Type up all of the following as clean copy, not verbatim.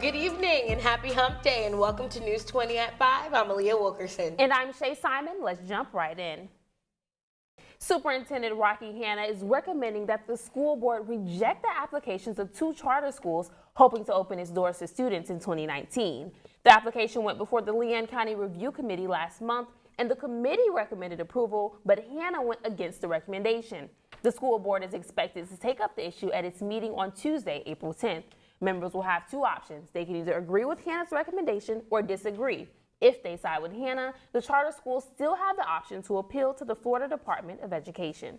Good evening and happy hump day and welcome to News 20 at 5. I'm Aaliyah Wilkerson. And I'm Shay Simon. Let's jump right in. Superintendent Rocky Hanna is recommending that the school board reject the applications of 2 charter schools hoping to open its doors to students in 2019. The application went before the Leon County Review Committee last month, and the committee recommended approval, but Hanna went against the recommendation. The school board is expected to take up the issue at its meeting on Tuesday, April 10th. Members will have 2 options. They can either agree with Hanna's recommendation or disagree. If they side with Hanna, the charter schools still have the option to appeal to the Florida Department of Education.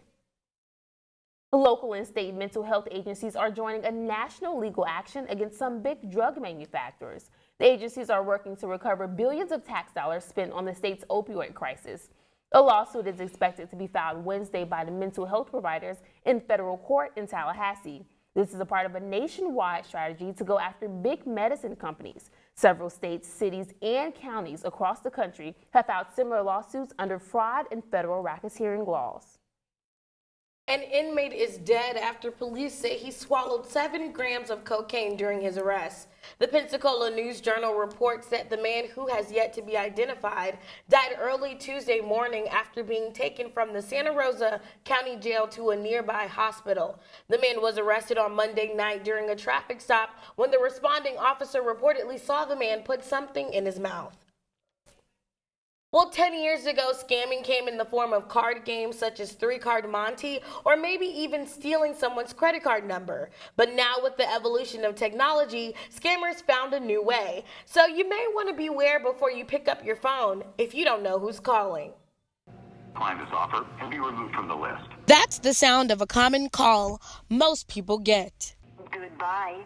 Local and state mental health agencies are joining a national legal action against some big drug manufacturers. The agencies are working to recover billions of tax dollars spent on the state's opioid crisis. A lawsuit is expected to be filed Wednesday by the mental health providers in federal court in Tallahassee. This is a part of a nationwide strategy to go after big medicine companies. Several states, cities, and counties across the country have filed similar lawsuits under fraud and federal racketeering laws. An inmate is dead after police say he swallowed 7 grams of cocaine during his arrest. The Pensacola News-Journal reports that the man, who has yet to be identified, died early Tuesday morning after being taken from the Santa Rosa County Jail to a nearby hospital. The man was arrested on Monday night during a traffic stop when the responding officer reportedly saw the man put something in his mouth. Well, 10 years ago, scamming came in the form of card games such as 3-Card Monte, or maybe even stealing someone's credit card number. But now, with the evolution of technology, scammers found a new way. So you may want to beware before you pick up your phone if you don't know who's calling. Decline this offer and be removed from the list. That's the sound of a common call most people get. Goodbye.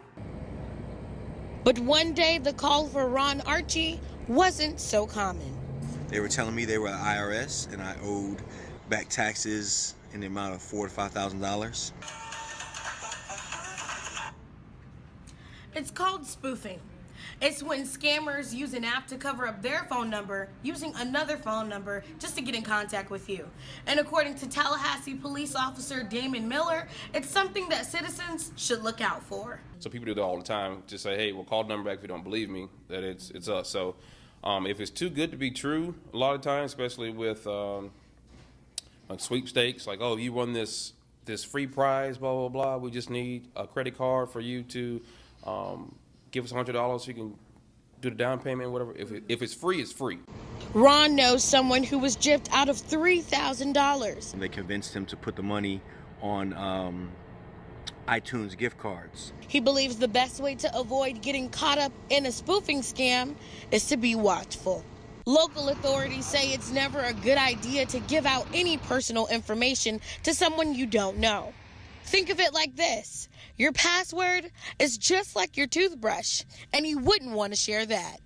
But one day, the call for Ron Archie wasn't so common. They were telling me they were IRS and I owed back taxes in the amount of $4,000 to $5,000. It's called spoofing. It's when scammers use an app to cover up their phone number using another phone number just to get in contact with you. And according to Tallahassee police officer Damon Miller, it's something that citizens should look out for. So people do that all the time. Just say, hey, well, call the number back if you don't believe me, that it's us. So if it's too good to be true, a lot of times, especially with like sweepstakes, like, oh, you won this free prize, blah, blah, blah. We just need a credit card for you to give us $100 so you can do the down payment, whatever. If it's free, it's free. Ron knows someone who was gypped out of $3,000. And they convinced him to put the money on iTunes gift cards. He believes the best way to avoid getting caught up in a spoofing scam is to be watchful. Local authorities say it's never a good idea to give out any personal information to someone you don't know. Think of it like this: your password is just like your toothbrush, and you wouldn't want to share that.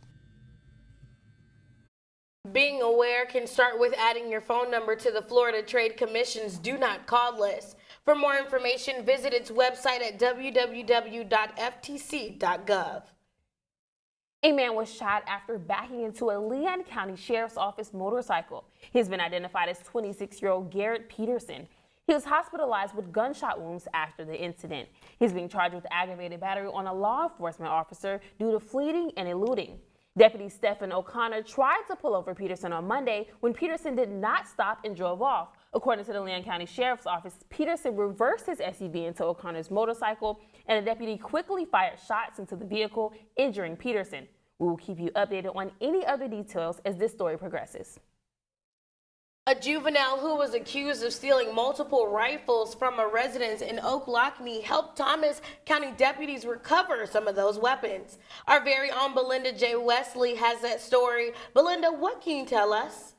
Being aware can start with adding your phone number to the Florida Trade Commission's Do Not Call list. For more information, visit its website at www.ftc.gov. A man was shot after backing into a Leon County Sheriff's Office motorcycle. He has been identified as 26-year-old Garrett Peterson. He was hospitalized with gunshot wounds after the incident. He's being charged with aggravated battery on a law enforcement officer due to fleeing and eluding. Deputy Stephen O'Connor tried to pull over Peterson on Monday when Peterson did not stop and drove off. According to the Leon County Sheriff's Office, Peterson reversed his SUV into O'Connor's motorcycle, and a deputy quickly fired shots into the vehicle, injuring Peterson. We will keep you updated on any other details as this story progresses. A juvenile who was accused of stealing multiple rifles from a residence in Oak Lockney helped Thomas County deputies recover some of those weapons. Our very own Belinda J. Wesley has that story. Belinda, what can you tell us?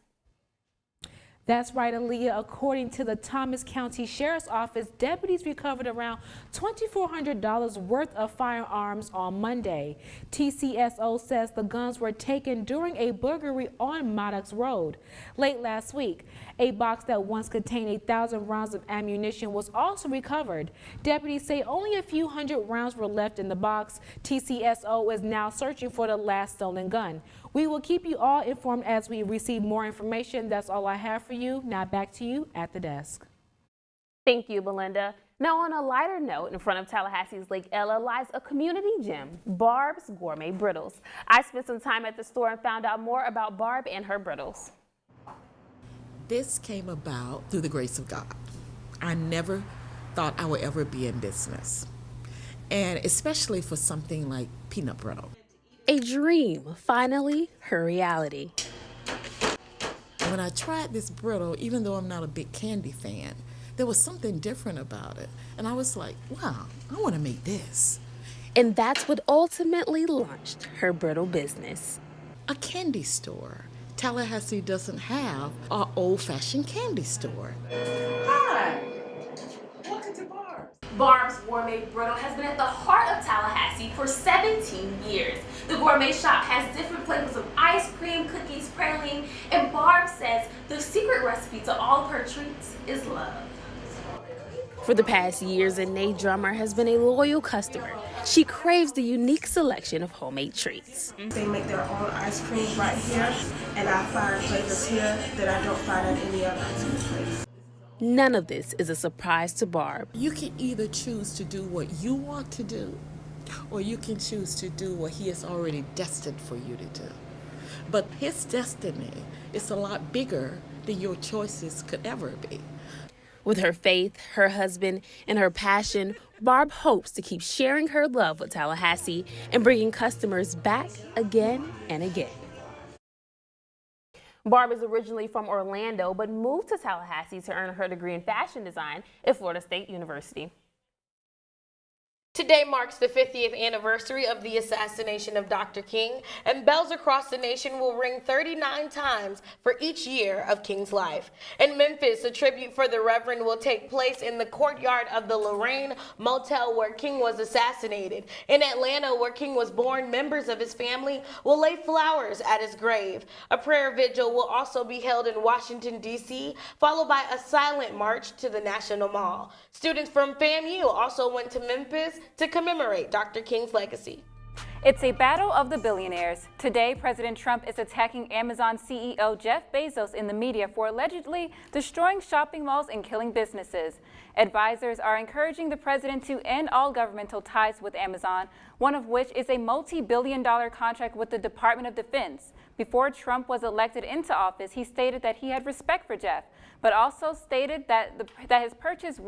That's right, Aaliyah. According to the Thomas County Sheriff's Office, deputies recovered around $2,400 worth of firearms on Monday. TCSO says the guns were taken during a burglary on Maddox Road. Late last week, a box that once contained 1,000 rounds of ammunition was also recovered. Deputies say only a few hundred rounds were left in the box. TCSO is now searching for the last stolen gun. We will keep you all informed as we receive more information. That's all I have for you. Now back to you at the desk. Thank you, Belinda. Now, on a lighter note, in front of Tallahassee's Lake Ella lies a community gem, Barb's Gourmet Brittles. I spent some time at the store and found out more about Barb and her brittles. This came about through the grace of God. I never thought I would ever be in business, and especially for something like peanut brittle. A dream, finally her reality. When I tried this brittle, even though I'm not a big candy fan, there was something different about it. And I was like, wow, I want to make this. And that's what ultimately launched her brittle business. A candy store. Tallahassee doesn't have an old-fashioned candy store. Hi, welcome to Barb's. Barb's Gourmet Brittle has been at the heart of Tallahassee for 17 years. The gourmet shop has different flavors of ice cream, cookies, praline, and Barb says the secret recipe to all of her treats is love. For the past years, Anae Drummer has been a loyal customer. She craves the unique selection of homemade treats. They make their own ice cream right here, and I find flavors here that I don't find at any other ice cream place. None of this is a surprise to Barb. You can either choose to do what you want to do, or you can choose to do what he has already destined for you to do. But his destiny is a lot bigger than your choices could ever be. With her faith, her husband, and her passion, Barb hopes to keep sharing her love with Tallahassee and bringing customers back again and again. Barb is originally from Orlando, but moved to Tallahassee to earn her degree in fashion design at Florida State University. Today marks the 50th anniversary of the assassination of Dr. King, and bells across the nation will ring 39 times for each year of King's life. In Memphis, a tribute for the Reverend will take place in the courtyard of the Lorraine Motel where King was assassinated. In Atlanta, where King was born, members of his family will lay flowers at his grave. A prayer vigil will also be held in Washington, D.C., followed by a silent march to the National Mall. Students from FAMU also went to Memphis to commemorate Dr. King's legacy. It's a battle of the billionaires. Today, President Trump is attacking Amazon CEO Jeff Bezos in the media for allegedly destroying shopping malls and killing businesses. Advisors are encouraging the president to end all governmental ties with Amazon, one of which is a multi-billion-dollar contract with the Department of Defense. Before Trump was elected into office, he stated that he had respect for Jeff, but also stated that his purchase of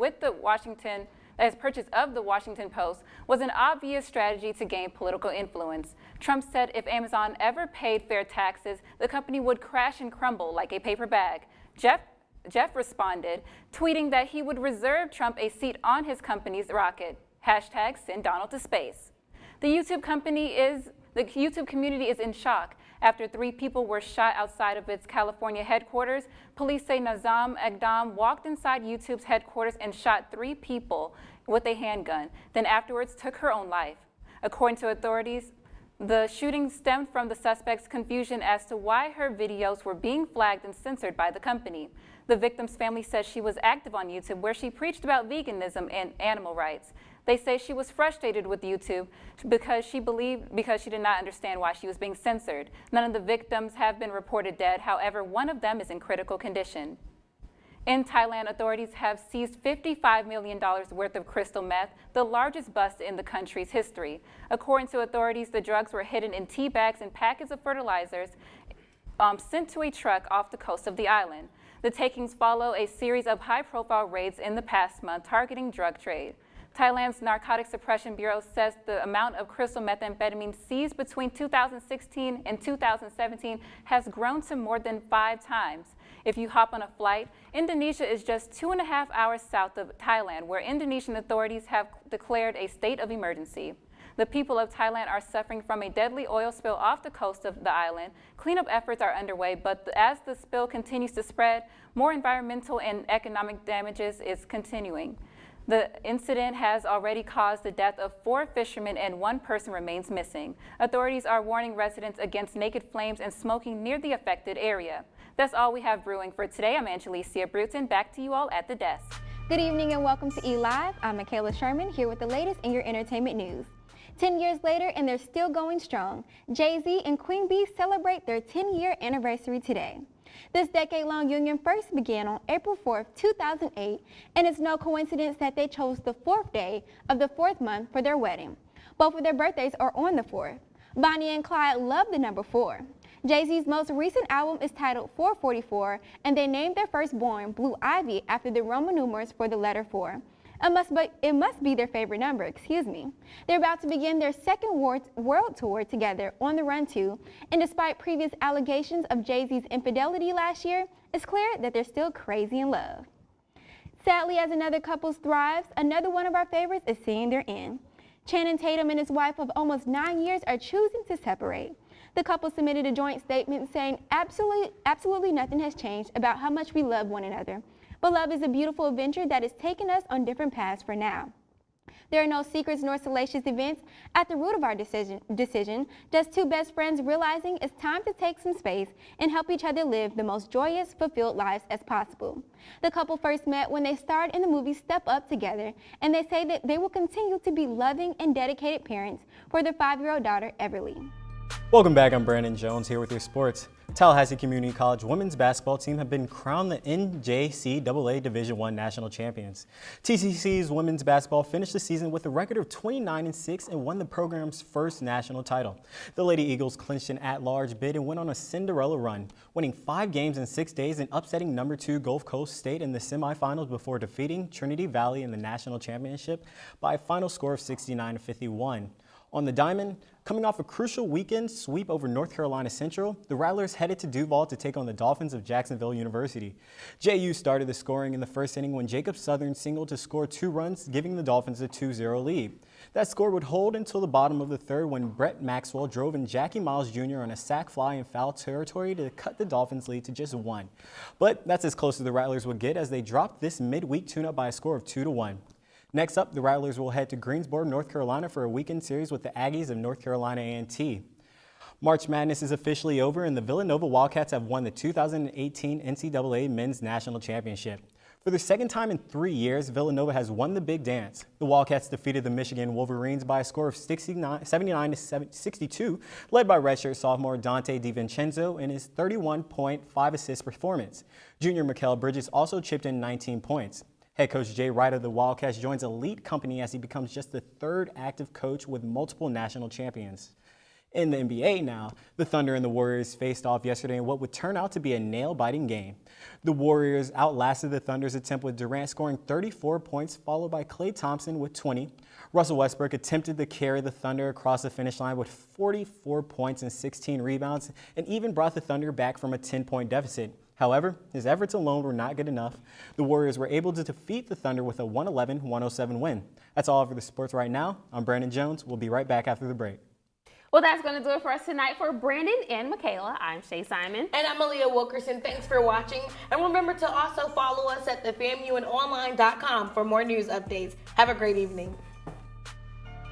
the Washington Post was an obvious strategy to gain political influence. Trump said if Amazon ever paid fair taxes, the company would crash and crumble like a paper bag. Jeff responded, tweeting that he would reserve Trump a seat on his company's rocket. Hashtag send Donald to space. The YouTube community is in shock after 3 people were shot outside of its California headquarters. Police say Nazam Agdam walked inside YouTube's headquarters and shot 3 people with a handgun, then afterwards took her own life. According to authorities, the shooting stemmed from the suspect's confusion as to why her videos were being flagged and censored by the company. The victim's family says she was active on YouTube, where she preached about veganism and animal rights. They say she was frustrated with YouTube because she did not understand why she was being censored. None of the victims have been reported dead. However, one of them is in critical condition. In Thailand, authorities have seized $55 million worth of crystal meth, the largest bust in the country's history. According to authorities, the drugs were hidden in tea bags and packets of fertilizers sent to a truck off the coast of the island. The takings follow a series of high-profile raids in the past month targeting drug trade. Thailand's Narcotic Suppression Bureau says the amount of crystal methamphetamine seized between 2016 and 2017 has grown to more than 5 times. If you hop on a flight, Indonesia is just 2.5 hours south of Thailand, where Indonesian authorities have declared a state of emergency. The people of Thailand are suffering from a deadly oil spill off the coast of the island. Cleanup efforts are underway, but as the spill continues to spread, more environmental and economic damages is continuing. The incident has already caused the death of 4 fishermen and 1 person remains missing. Authorities are warning residents against naked flames and smoking near the affected area. That's all we have brewing for today. I'm Angelicia Bruton. Back to you all at the desk. Good evening and welcome to eLive. I'm Michaela Sherman here with the latest in your entertainment news. 10 years later and they're still going strong. Jay-Z and Queen Bee celebrate their 10-year anniversary today. This decade-long union first began on April 4th, 2008, and it's no coincidence that they chose the 4th day of the 4th month for their wedding. Both of their birthdays are on the 4th. Bonnie and Clyde love the number 4. Jay-Z's most recent album is titled 444, and they named their firstborn Blue Ivy after the Roman numerals for the letter 4. It must be their favorite number, excuse me. They're about to begin their second world tour together, On the Run 2, and despite previous allegations of Jay-Z's infidelity last year, it's clear that they're still crazy in love. Sadly, as another couple thrives, another one of our favorites is seeing their end. Channing Tatum and his wife of almost 9 years are choosing to separate. The couple submitted a joint statement saying, absolutely nothing has changed about how much we love one another. But love is a beautiful adventure that has taken us on different paths for now. There are no secrets nor salacious events at the root of our decision, just two best friends realizing it's time to take some space and help each other live the most joyous, fulfilled lives as possible. The couple first met when they starred in the movie Step Up together, and they say that they will continue to be loving and dedicated parents for their 5-year-old daughter, Everly. Welcome back, I'm Brandon Jones here with your sports. Tallahassee Community College women's basketball team have been crowned the NJCAA Division I national champions. TCC's women's basketball finished the season with a record of 29-6 and won the program's first national title. The Lady Eagles clinched an at-large bid and went on a Cinderella run, winning 5 games in 6 days and upsetting number 2 Gulf Coast State in the semifinals before defeating Trinity Valley in the national championship by a final score of 69-51. On the diamond, coming off a crucial weekend sweep over North Carolina Central, the Rattlers headed to Duval to take on the Dolphins of Jacksonville University. JU started the scoring in the first inning when Jacob Southern singled to score 2 runs, giving the Dolphins a 2-0 lead. That score would hold until the bottom of the third when Brett Maxwell drove in Jackie Miles Jr. on a sac fly in foul territory to cut the Dolphins' lead to just 1. But that's as close as the Rattlers would get as they dropped this midweek tune-up by a score of 2-1. Next up, the Rattlers will head to Greensboro, North Carolina for a weekend series with the Aggies of North Carolina A&T. March Madness is officially over and the Villanova Wildcats have won the 2018 NCAA Men's National Championship. For the second time in 3 years, Villanova has won the big dance. The Wildcats defeated the Michigan Wolverines by a score of 79-62, led by redshirt sophomore Dante DiVincenzo in his 31-point, 5-assist performance. Junior Mikal Bridges also chipped in 19 points. Head coach Jay Wright of the Wildcats joins elite company as he becomes just the 3rd active coach with multiple national champions. In the NBA now, the Thunder and the Warriors faced off yesterday in what would turn out to be a nail-biting game. The Warriors outlasted the Thunder's attempt with Durant scoring 34 points, followed by Klay Thompson with 20. Russell Westbrook attempted to carry the Thunder across the finish line with 44 points and 16 rebounds, and even brought the Thunder back from a 10-point deficit. However, his efforts alone were not good enough. The Warriors were able to defeat the Thunder with a 111-107 win. That's all for the sports right now. I'm Brandon Jones. We'll be right back after the break. Well, that's going to do it for us tonight. For Brandon and Michaela, I'm Shay Simon. And I'm Aaliyah Wilkerson. Thanks for watching. And remember to also follow us at thefamuandonline.com for more news updates. Have a great evening.